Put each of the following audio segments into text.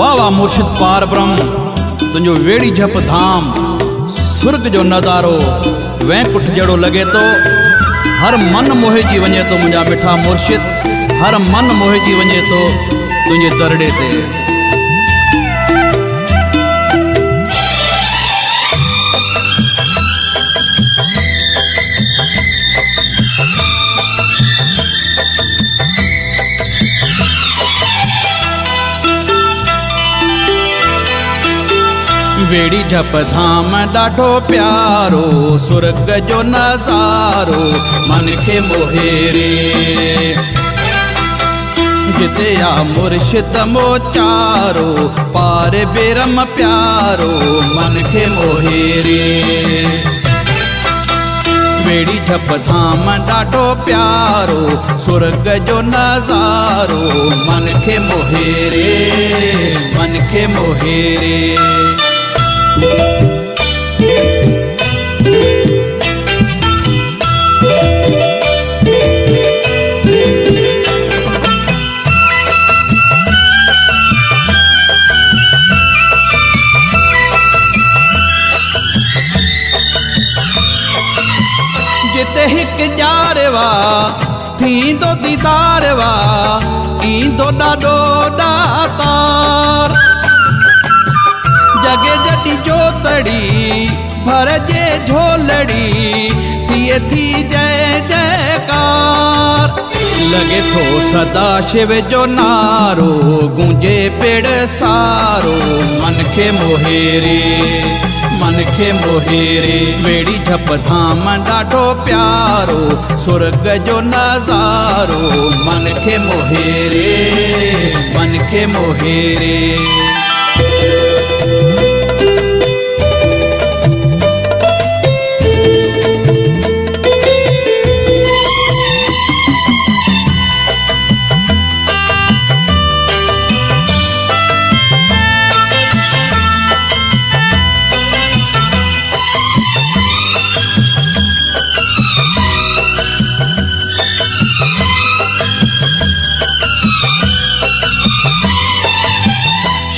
वाह वाह मुर्शिद पार ब्रह्म, तुंहिंजो वेड़ी झप धाम सुर्ग जो नज़ारो वैकुंठ जड़ो लगे तो हर मन मोहिजी वञे तो मुंहिंजा मिठा मुर्शिद, हर मन मोहिजी वञे तो तुंहिंजे दरड़े ते। वेड़ी झप धाम ॾाढो प्यारो सुर्ग जो नज़ारो मन खे मोहे रे, जिते आ मुर्शिद मोचारो पार बेरम प्यारो मन खे मोहे रे। वेड़ी झप धाम ॾाढो प्यारो सुर्ग जो नज़ारो मन खे मोहे रे, मन खे मोहे रे। जिते हिक ॼारवा थींदो दीदारवा ईंदो ॾाढो ॾातार, जगे जॾी जोतड़ी भरजे झोलड़ी थिए थी जय जयकार। लगे थो सदा शिव जो नारो गूंजे पेड़ सारो मन खे मोहे रे, मन खे मोहे रे। वेड़ी झप धाम ॾाढो प्यारो सुर्ग जो नज़ारो मन खे मोहे रे, मन खे मोहे रे।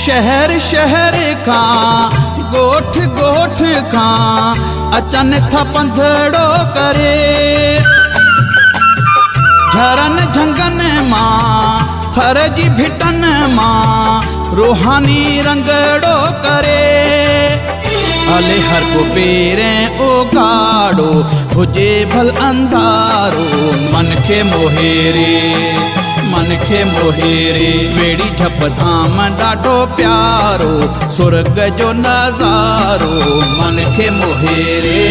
शहर शहर खां गोठ गोठ खां अचन था पंधड़ो करे, झरन झंगन मां थर जी भिटन मां रूहानी रंगड़ो करे। हले हर को पेरें उगाड़ो हुजे भल अंधारो मन खे मोहे रे, मन खे मोहे रे। वेड़ी झप धाम ॾाढो प्यारो सुर्ग जो नज़ारो मन खे मोहे रे,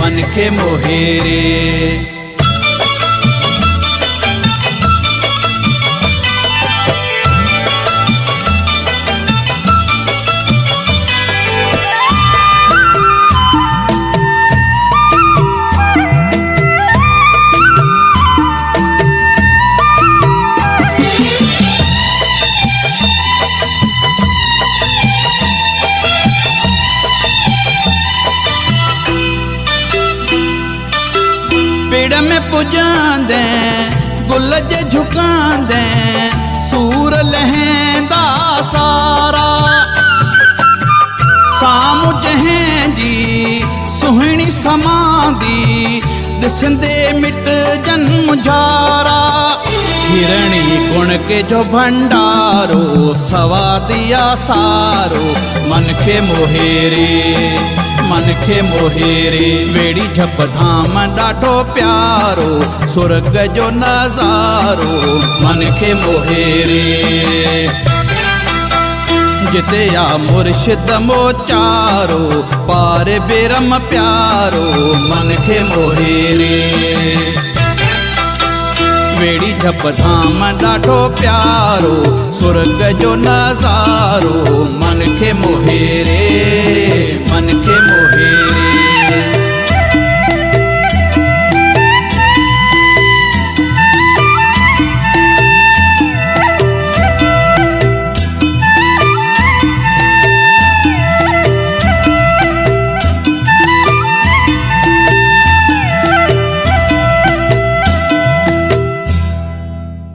मन खे मोहे रे। पेड़ में पुजांदे गुल जे झुकांदे सूर लहंदा सारा, सामू जंहिंजी सुहिणी समांदी ॾिसंदे मिट जन मुझारा। हिरणी गुण के जो भंडारो सवादिया सारो मन खे मोहे रे, मन खे मोहे रे। वेड़ी झप धाम ॾाढो प्यारो सुर्ग जो नज़ारो मन खे मोहे रे, जिते आ मुर्शिद मोचारो पार बेरम प्यारो मन खे मोहे रे। वेड़ी झप धाम ॾाढो प्यारो सुर्ग जो नज़ारो मन खे मोहे रे।